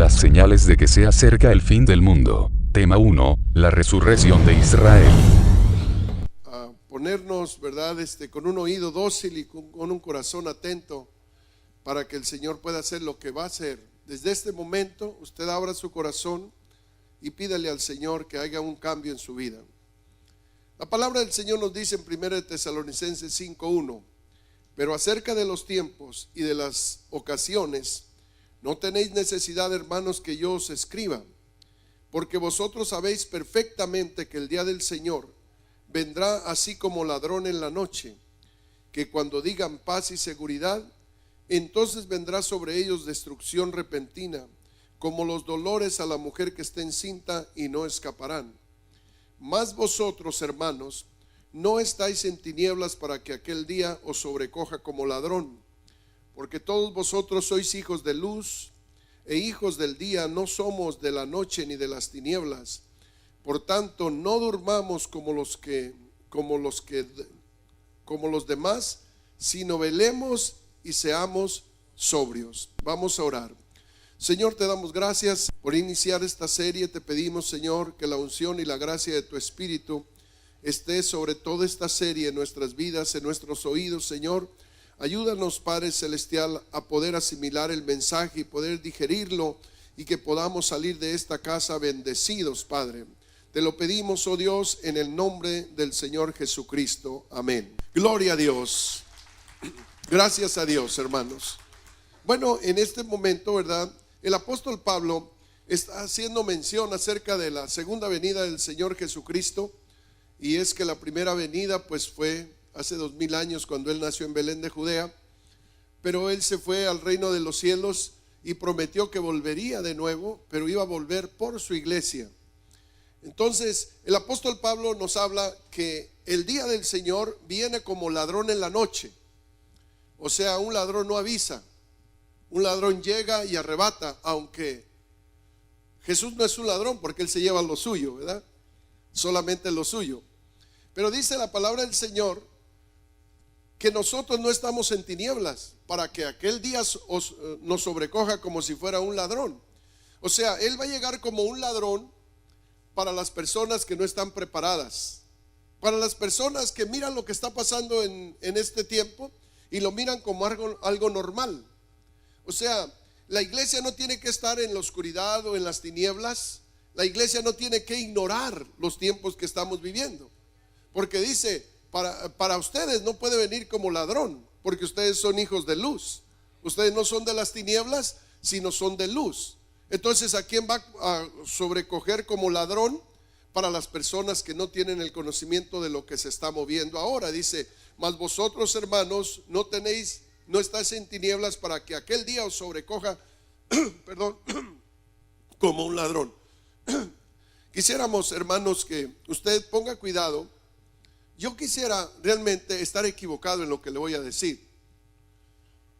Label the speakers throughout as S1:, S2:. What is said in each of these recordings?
S1: las señales de que se acerca el fin del mundo. Tema 1. La resurrección de Israel.
S2: A ponernos, ¿verdad? Con un oído dócil y con un corazón atento para que el Señor pueda hacer lo que va a hacer. Desde este momento, usted abra su corazón y pídale al Señor que haga un cambio en su vida. La palabra del Señor nos dice en 1 Tesalonicenses 5:1: pero acerca de los tiempos y de las ocasiones, no tenéis necesidad, hermanos, que yo os escriba, porque vosotros sabéis perfectamente que el día del Señor vendrá así como ladrón en la noche, que cuando digan paz y seguridad, entonces vendrá sobre ellos destrucción repentina, como los dolores a la mujer que está encinta, y no escaparán. Mas vosotros, hermanos, no estáis en tinieblas para que aquel día os sobrecoja como ladrón, porque todos vosotros sois hijos de luz e hijos del día, no somos de la noche ni de las tinieblas. Por tanto, no durmamos como los demás, sino velemos y seamos sobrios. Vamos a orar. Señor, te damos gracias por iniciar esta serie. Te pedimos, Señor, que la unción y la gracia de tu Espíritu esté sobre toda esta serie en nuestras vidas, en nuestros oídos, Señor. Ayúdanos, Padre Celestial, a poder asimilar el mensaje y poder digerirlo, y que podamos salir de esta casa bendecidos, Padre. Te lo pedimos, oh Dios, en el nombre del Señor Jesucristo. Amén. Gloria a Dios. Gracias a Dios, hermanos. Bueno, en este momento, ¿verdad?, el apóstol Pablo está haciendo mención acerca de la segunda venida del Señor Jesucristo. Y es que la primera venida pues fue hace 2000 años, cuando él nació en Belén de Judea, pero él se fue al reino de los cielos y prometió que volvería de nuevo, pero iba a volver por su iglesia. Entonces el apóstol Pablo nos habla que el día del Señor viene como ladrón en la noche. O sea, un ladrón no avisa, un ladrón llega y arrebata, aunque Jesús no es un ladrón, porque él se lleva lo suyo, ¿verdad? Solamente lo suyo. Pero dice la palabra del Señor que nosotros no estamos en tinieblas para que aquel día nos sobrecoja como si fuera un ladrón. O sea, él va a llegar como un ladrón para las personas que no están preparadas, para las personas que miran lo que está pasando en este tiempo y lo miran como algo normal. O sea, la iglesia no tiene que estar en la oscuridad o en las tinieblas. La iglesia no tiene que ignorar los tiempos que estamos viviendo, porque dice, para ustedes no puede venir como ladrón, porque ustedes son hijos de luz. Ustedes no son de las tinieblas, sino son de luz. Entonces, ¿a quién va a sobrecoger como ladrón? Para las personas que no tienen el conocimiento de lo que se está moviendo ahora. Dice, mas vosotros, hermanos, no estáis en tinieblas para que aquel día os sobrecoja como un ladrón. Quisiéramos, hermanos, que usted ponga cuidado. Yo quisiera realmente estar equivocado en lo que le voy a decir,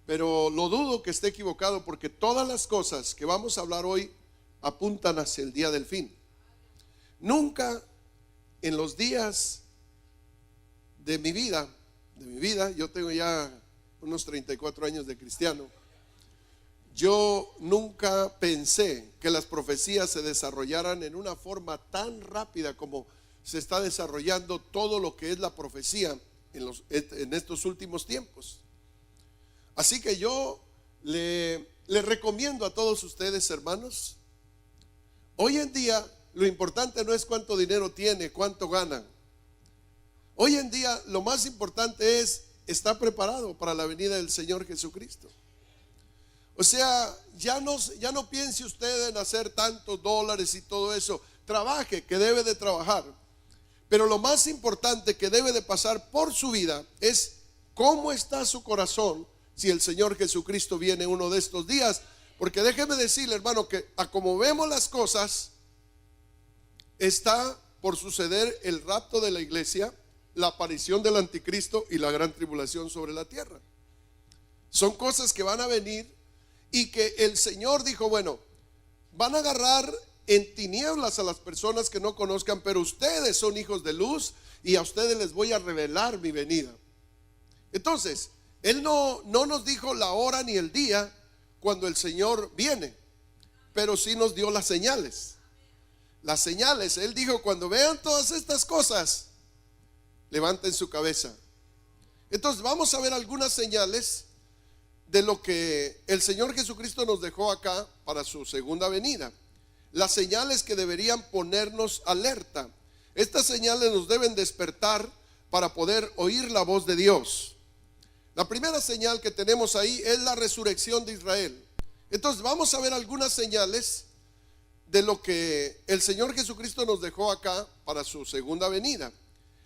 S2: pero lo dudo que esté equivocado, porque todas las cosas que vamos a hablar hoy apuntan hacia el día del fin. Nunca en los días de mi vida, yo tengo ya unos 34 años de cristiano, yo nunca pensé que las profecías se desarrollaran en una forma tan rápida como se está desarrollando todo lo que es la profecía en estos últimos tiempos. Así que yo le recomiendo a todos ustedes, hermanos, hoy en día lo importante no es cuánto dinero tiene, cuánto gana. Hoy en día lo más importante es estar preparado para la venida del Señor Jesucristo. O sea, ya no piense usted en hacer tantos dólares y todo eso. Trabaje, que debe de trabajar, pero lo más importante que debe de pasar por su vida es cómo está su corazón si el Señor Jesucristo viene uno de estos días. Porque déjeme decirle, hermano, que a como vemos las cosas, está por suceder el rapto de la iglesia, la aparición del anticristo y la gran tribulación sobre la tierra. Son cosas que van a venir, y que el Señor dijo, bueno, van a agarrar en tinieblas a las personas que no conozcan, pero ustedes son hijos de luz y a ustedes les voy a revelar mi venida. Entonces, Él no nos dijo la hora ni el día cuando el Señor viene, pero sí nos dio las señales. Las señales, Él dijo, cuando vean todas estas cosas, levanten su cabeza. Entonces vamos a ver algunas señales de lo que el Señor Jesucristo nos dejó acá para su segunda venida. Las señales que deberían ponernos alerta. Estas señales nos deben despertar para poder oír la voz de Dios. La primera señal que tenemos ahí es la resurrección de Israel. Entonces vamos a ver algunas señales de lo que el Señor Jesucristo nos dejó acá para su segunda venida.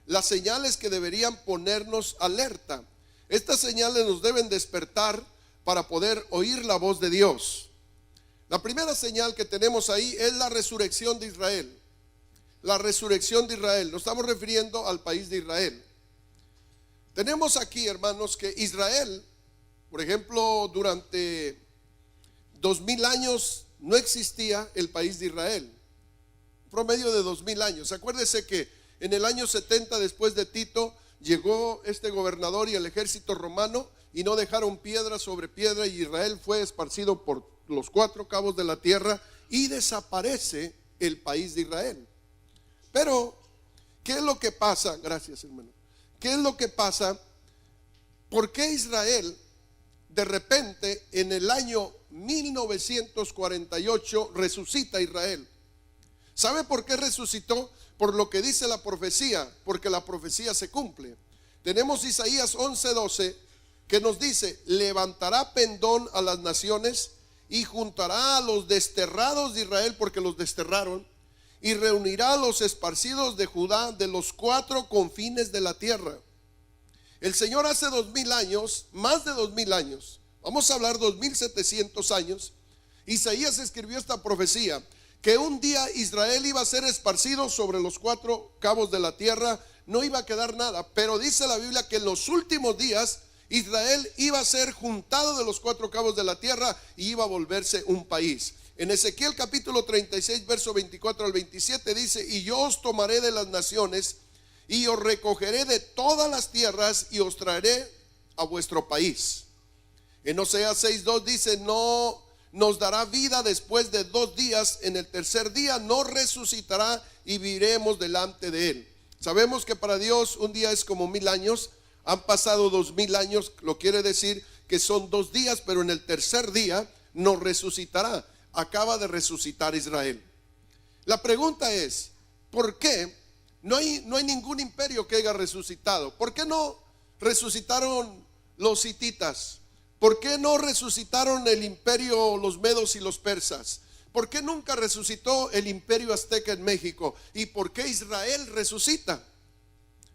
S2: Las señales que deberían ponernos alerta. Estas señales nos deben despertar para poder oír la voz de Dios. La primera señal que tenemos ahí es la resurrección de Israel. La resurrección de Israel. Nos estamos refiriendo al país de Israel. Tenemos aquí, hermanos, que Israel, por ejemplo, durante 2000 años no existía el país de Israel. Un promedio de 2000 años. Acuérdese que en el año 70 después de Tito llegó este gobernador y el ejército romano y no dejaron piedra sobre piedra, y Israel fue esparcido por los 4 cabos de la tierra y desaparece el país de Israel. Pero, ¿qué es lo que pasa? Gracias, hermano. ¿Qué es lo que pasa? ¿Por qué Israel de repente en el año 1948 resucita Israel? ¿Sabe por qué resucitó? Por lo que dice la profecía, porque la profecía se cumple. Tenemos Isaías 11:12 que nos dice: levantará pendón a las naciones y juntará a los desterrados de Israel, porque los desterraron, y reunirá a los esparcidos de Judá de los 4 confines de la tierra. El Señor hace 2000 años, más de 2000 años, vamos a hablar 2700 años, Isaías escribió esta profecía, que un día Israel iba a ser esparcido sobre los 4 cabos de la tierra, no iba a quedar nada, pero dice la Biblia que en los últimos días Israel iba a ser juntado de los 4 cabos de la tierra y iba a volverse un país. En Ezequiel capítulo 36 verso 24 al 27 dice: y yo os tomaré de las naciones y os recogeré de todas las tierras y os traeré a vuestro país. En Oseas 6:2 dice: no nos dará vida después de 2 días, en el tercer día no resucitará y viviremos delante de él. Sabemos que para Dios un día es como 1000 años. Han pasado 2000 años, lo quiere decir que son 2 días, pero en el tercer día nos resucitará. Acaba de resucitar Israel. La pregunta es: ¿por qué no hay ningún imperio que haya resucitado? ¿Por qué no resucitaron los hititas? ¿Por qué no resucitaron el imperio, los medos y los persas? ¿Por qué nunca resucitó el imperio azteca en México? ¿Y por qué Israel resucita?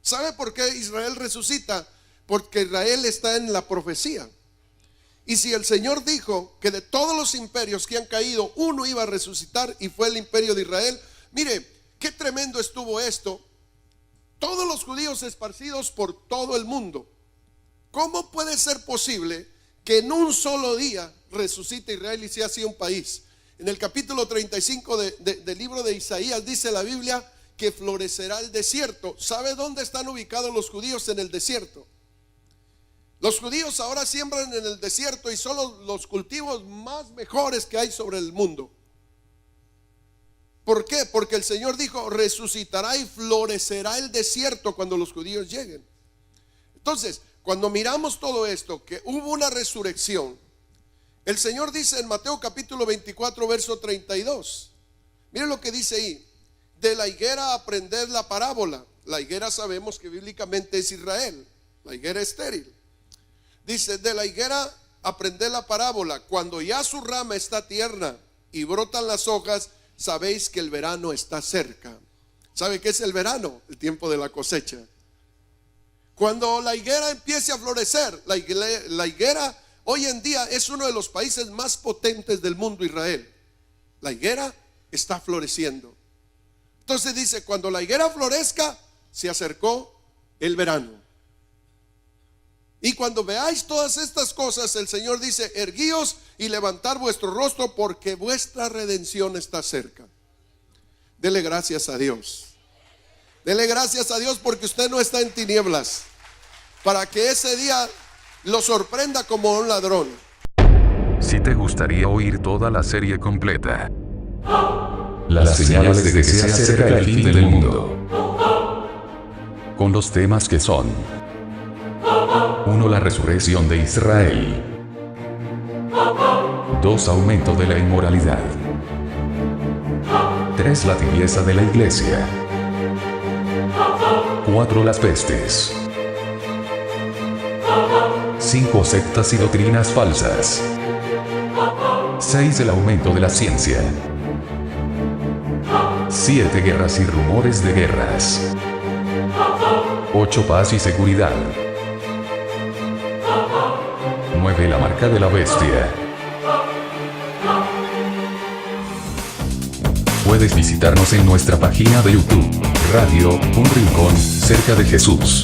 S2: ¿Sabe por qué Israel resucita? Porque Israel está en la profecía. Y si el Señor dijo que de todos los imperios que han caído, uno iba a resucitar, y fue el imperio de Israel, mire, qué tremendo estuvo esto. Todos los judíos esparcidos por todo el mundo. ¿Cómo puede ser posible que en un solo día resucite Israel y sea así un país? En el capítulo 35 del libro de Isaías dice la Biblia que florecerá el desierto. ¿Sabe dónde están ubicados los judíos? En el desierto. Los judíos ahora siembran en el desierto y son los cultivos más mejores que hay sobre el mundo. ¿Por qué? Porque el Señor dijo: resucitará y florecerá el desierto cuando los judíos lleguen. Entonces, cuando miramos todo esto, que hubo una resurrección, el Señor dice en Mateo capítulo 24 verso 32, miren lo que dice ahí: de la higuera aprended la parábola. La higuera sabemos que bíblicamente es Israel, la higuera estéril. Dice: de la higuera aprended la parábola, cuando ya su rama está tierna y brotan las hojas, sabéis que el verano está cerca. ¿Sabe qué es el verano? El tiempo de la cosecha. Cuando la higuera empiece a florecer, la higuera hoy en día es uno de los países más potentes del mundo, Israel. La higuera está floreciendo. Entonces dice: cuando la higuera florezca, se acercó el verano. Y cuando veáis todas estas cosas, el Señor dice: erguíos y levantad vuestro rostro, porque vuestra redención está cerca. Dele gracias a Dios. Dele gracias a Dios porque usted no está en tinieblas, para que ese día lo sorprenda como un ladrón.
S1: Si te gustaría oír toda la serie completa. Las señales de que se acerca el fin del mundo. Con los temas que son: 1. La resurrección de Israel. 2. Aumento de la inmoralidad. 3. La tibieza de la iglesia. 4. Las pestes. 5. Sectas y doctrinas falsas. 6. El aumento de la ciencia. 7. Guerras y rumores de guerras. 8. Paz y seguridad. 9. La marca de la bestia. Puedes visitarnos en nuestra página de YouTube, Radio Un Rincón, cerca de Jesús.